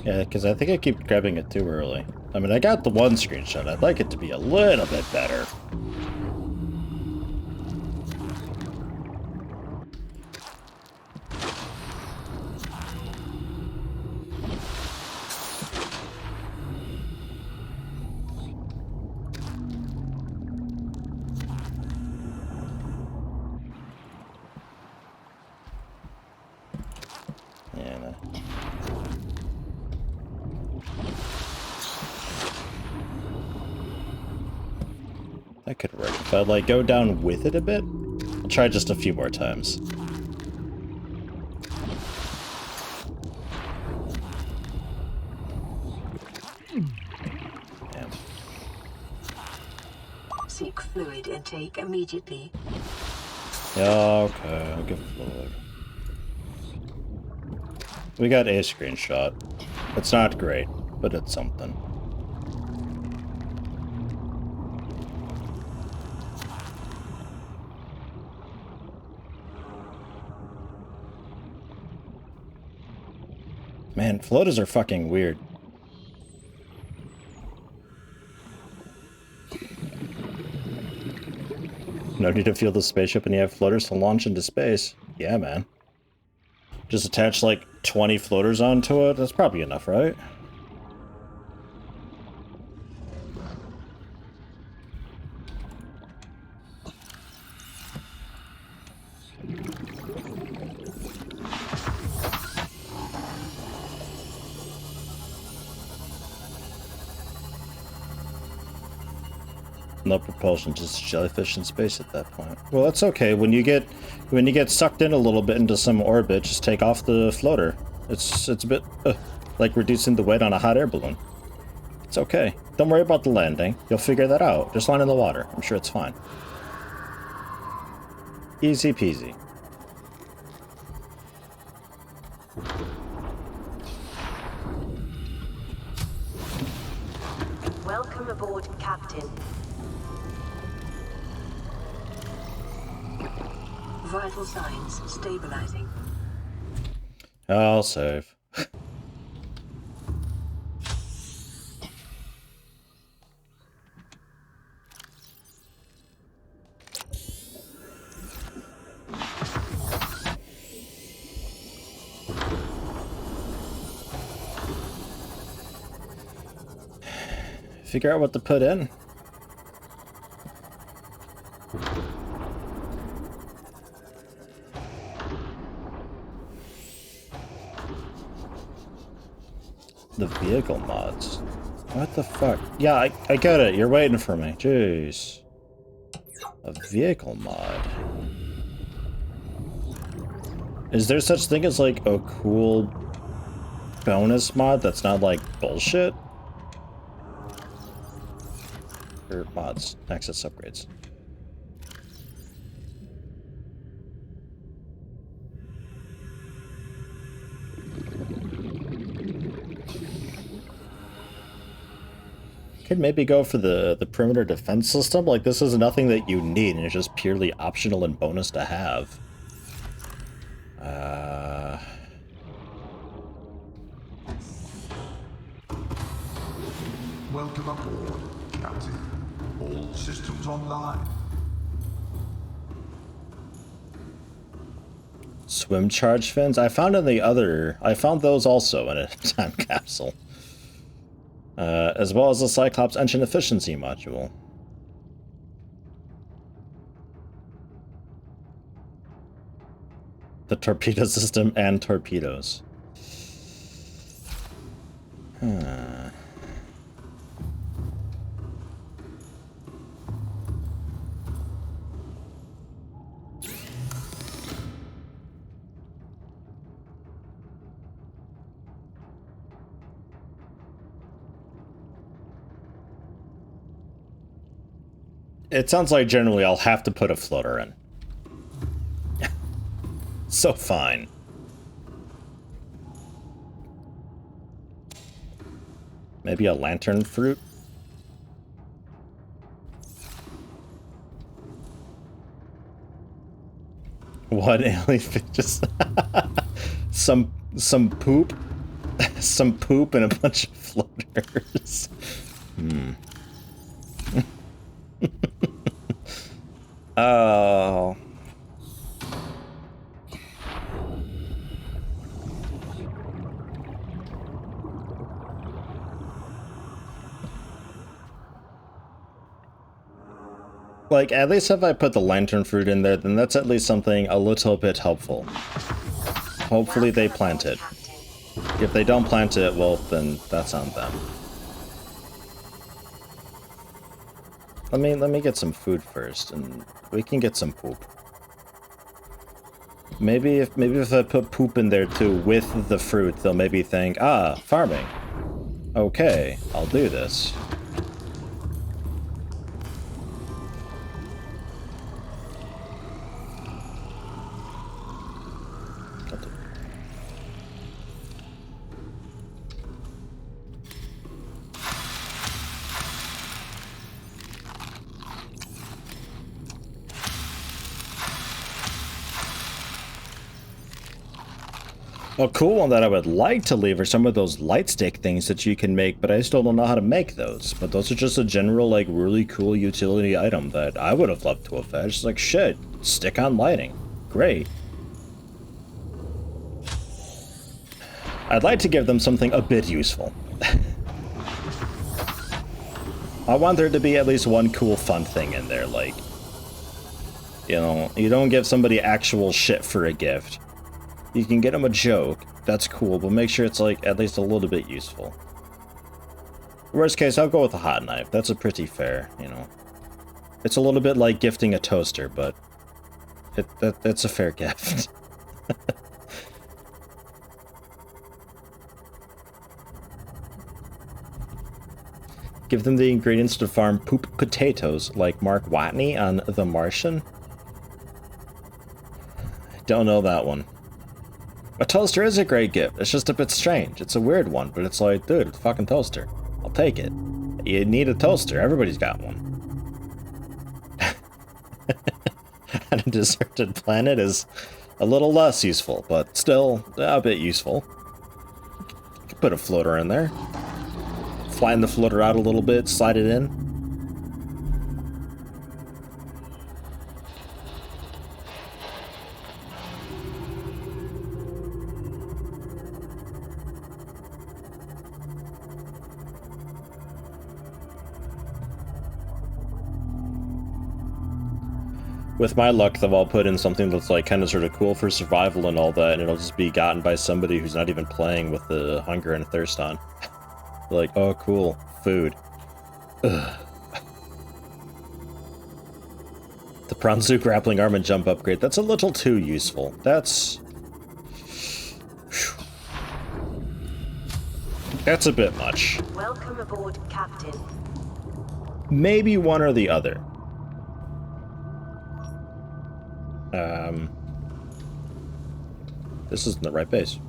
Yeah, because I think I keep grabbing it too early. I mean, I got the one screenshot. I'd like it to be a little bit better. Yeah, no. That could work. If I, like, go down with it a bit, I'll try just a few more times. Damn. Seek fluid intake immediately. Yeah, okay, I'll give fluid. We got a screenshot. It's not great, but it's something. Man, floaters are fucking weird. No need to fuel the spaceship and you have floaters to launch into space. Yeah, man. Just attach like 20 floaters onto it. That's probably enough, right? No propulsion, just jellyfish in space at that point. Well, that's okay. When you get sucked in a little bit into some orbit, just take off the floater. It's a bit like reducing the weight on a hot air balloon. It's okay. Don't worry about the landing. You'll figure that out. Just land in the water. I'm sure it's fine. Easy peasy. Welcome aboard, Captain. Vital signs stabilizing. I'll save. figure out what to put in. The vehicle mods. What the fuck? Yeah, I get it. You're waiting for me. Jeez. A vehicle mod. Is there such thing as like a cool bonus mod that's not like bullshit? Or mods, access upgrades. Could maybe go for the perimeter defense system. Like, this is nothing that you need, and it's just purely optional and bonus to have. Welcome aboard, Captain. All systems online. Swim charge fins? I found those also in a time capsule. As well as the Cyclops engine efficiency module. The torpedo system and torpedoes. It sounds like generally I'll have to put a floater in. So fine. Maybe a lantern fruit? What alien just some poop? Some poop and a bunch of floaters. Oh. Like, at least if I put the lantern fruit in there, then that's at least something a little bit helpful. Hopefully they plant it. If they don't plant it, well, then that's on them. Let me get some food first, and we can get some poop. Maybe if I put poop in there too with the fruit, they'll maybe think, ah, farming. Okay, I'll do this. A cool one that I would like to leave are some of those light stick things that you can make, but I still don't know how to make those. But those are just a general, like, really cool utility item that I would have loved to have fetched. Like, shit, stick on lighting. Great. I'd like to give them something a bit useful. I want there to be at least one cool fun thing in there, like, you know, you don't give somebody actual shit for a gift. You can get them a joke, that's cool, but make sure it's, like, at least a little bit useful. Worst case, I'll go with a hot knife. That's a pretty fair, you know. It's a little bit like gifting a toaster, but that's a fair gift. Give them the ingredients to farm poop potatoes, like Mark Watney on The Martian. I don't know that one. A toaster is a great gift. It's just a bit strange. It's a weird one, but it's like, dude, it's a fucking toaster. I'll take it. You need a toaster. Everybody's got one. And a deserted planet is a little less useful, but still a bit useful. You could put a floater in there. Flatten the floater out a little bit, slide it in. With my luck, though, I'll put in something that's like kind of sort of cool for survival and all that, and it'll just be gotten by somebody who's not even playing with the hunger and thirst on. Like, oh, cool, food. Ugh. The Pranzu grappling arm and jump upgrade. That's a little too useful. That's a bit much. Welcome aboard, Captain. Maybe one or the other. This isn't the right base.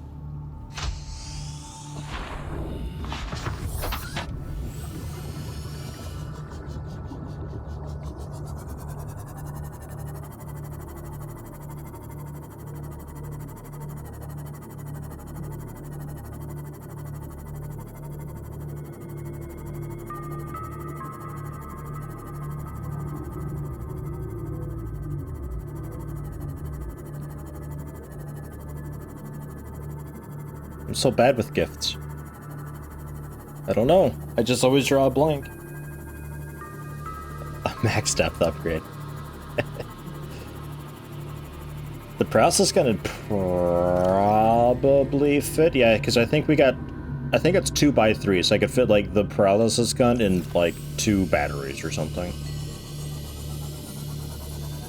I'm so bad with gifts. I don't know. I just always draw a blank. A max depth upgrade. The process gun would probably fit. Yeah, because I think it's 2x3, so I could fit like the paralysis gun in like 2 batteries or something.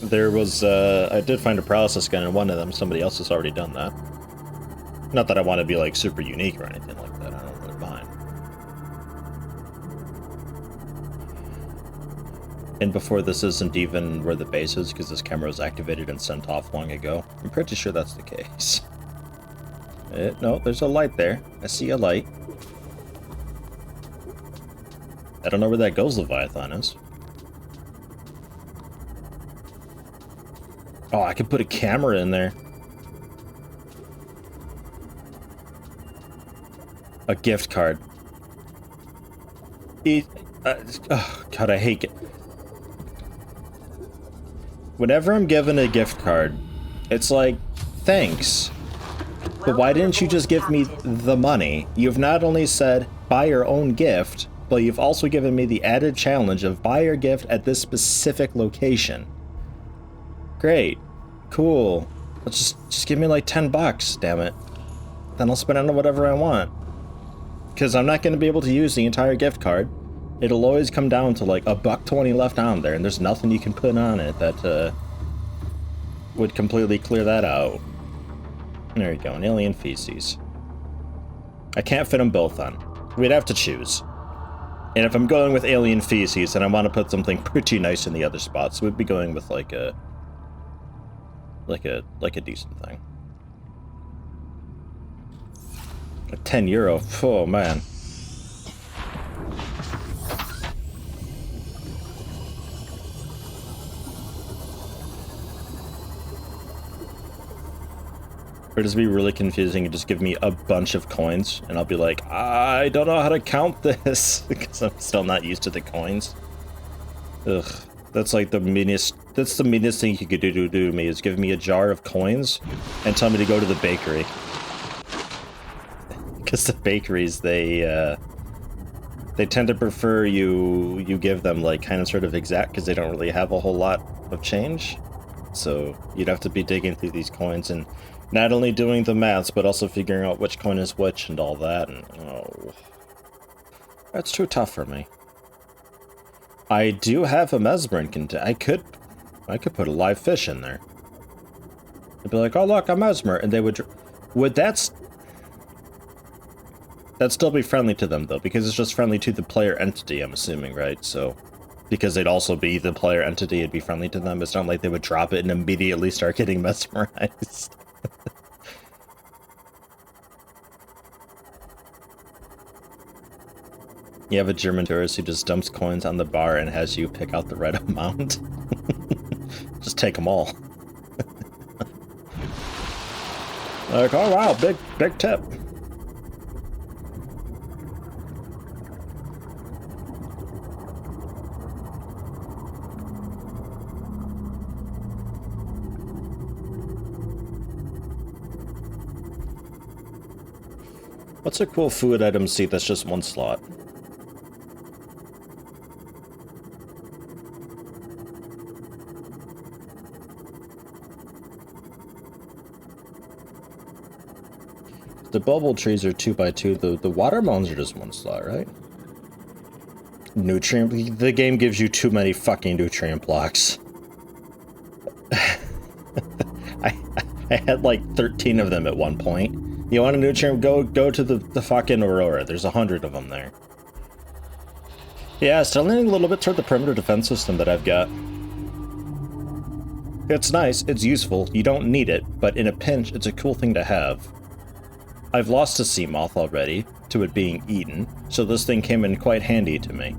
There was, I did find a paralysis gun in one of them. Somebody else has already done that. Not that I want to be, like, super unique or anything like that. I don't really mind. And before this isn't even where the base is, because this camera was activated and sent off long ago. I'm pretty sure that's the case. No, there's a light there. I see a light. I don't know where that ghost Leviathan is. Oh, I could put a camera in there. A gift card. Oh, God, I hate it. Whenever I'm given a gift card, it's like, thanks. But why didn't you just give me the money? You've not only said, buy your own gift, but you've also given me the added challenge of buy your gift at this specific location. Great. Cool. Let's just give me like $10, damn it. Then I'll spend it on whatever I want. Because I'm not going to be able to use the entire gift card. It'll always come down to like $1.20 left on there, and there's nothing you can put on it that would completely clear that out. There you go, an alien feces. I can't fit them both on. We'd have to choose. And if I'm going with alien feces, then I want to put something pretty nice in the other spot, so we'd be going with like a decent thing. €10. Oh, man. Or just be really confusing and just give me a bunch of coins, and I'll be like, I don't know how to count this, because I'm still not used to the coins. Ugh. That's like the meanest thing you could do to me, is give me a jar of coins and tell me to go to the bakery. Because the bakeries, they tend to prefer you give them like kind of sort of exact, because they don't really have a whole lot of change. So you'd have to be digging through these coins and not only doing the maths, but also figuring out which coin is which and all that. And oh, that's too tough for me. I do have a mesmerin container. I could put a live fish in there. I'd be like, oh look, a mesmer, and they would that'd still be friendly to them though, because it's just friendly to the player entity, I'm assuming, right? So because they'd also be the player entity, it'd be friendly to them. It's not like they would drop it and immediately start getting mesmerized. You have a German tourist who just dumps coins on the bar and has you pick out the right amount. Just take them all. Like, oh wow, big tip. What's a cool food item seat that's just one slot? The bubble trees are 2x2. The watermelons are just 1 slot, right? Nutrient. The game gives you too many fucking nutrient blocks. I had like 13 of them at one point. You want a nutrient? Go to the fucking Aurora. There's 100 of them there. Yeah, still leaning a little bit toward the perimeter defense system that I've got. It's nice, it's useful, you don't need it, but in a pinch, it's a cool thing to have. I've lost a sea moth already, to it being eaten, so this thing came in quite handy to me.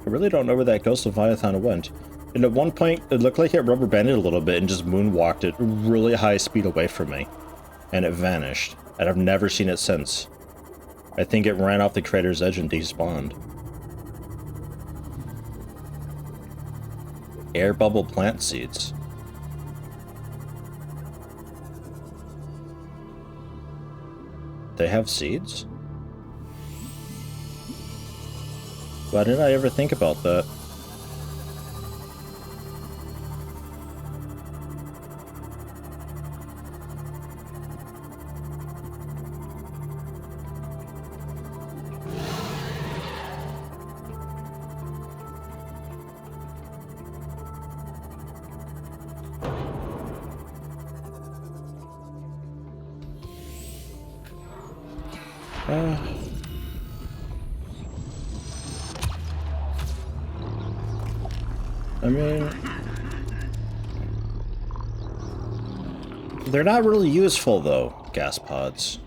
I really don't know where that ghost Leviathan went. And at one point, it looked like it rubber banded a little bit and just moonwalked at really high speed away from me. And it vanished. And I've never seen it since. I think it ran off the crater's edge and despawned. Air bubble plant seeds. They have seeds? Why didn't I ever think about that? I mean, they're not really useful though, gas pods.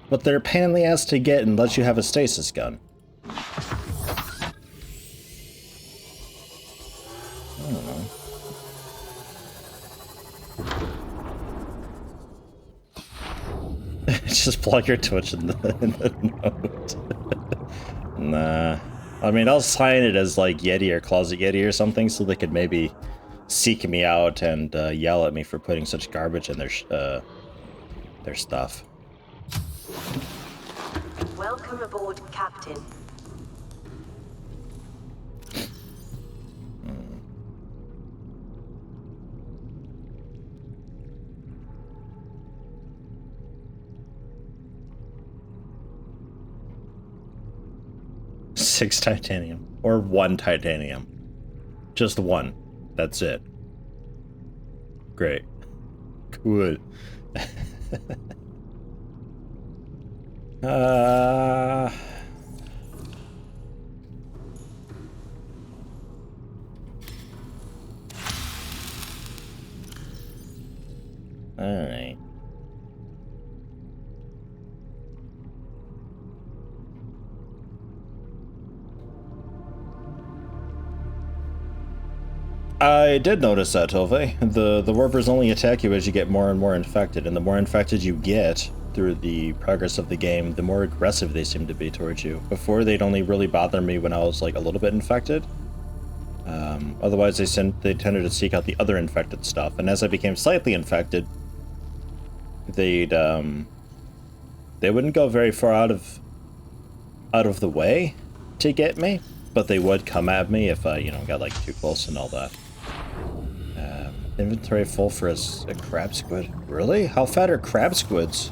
But they're a pain in the ass to get unless you have a stasis gun. I don't know. Just plug your Twitch in the note. Nah. I mean, I'll sign it as like Yeti or ClosetYeti or something so they could maybe seek me out and yell at me for putting such garbage in their stuff. Welcome aboard, Captain. Six titanium. Or 1 titanium. Just 1. That's it. Great. Cool. Alright. I did notice that, Tove. The warpers only attack you as you get more and more infected, and the more infected you get through the progress of the game, the more aggressive they seem to be towards you. Before, they'd only really bother me when I was like a little bit infected. Otherwise, they tended to seek out the other infected stuff, and as I became slightly infected, they wouldn't go very far out of the way to get me, but they would come at me if I, got like too close and all that. Inventory full for a crab squid? Really? How fat are crab squids?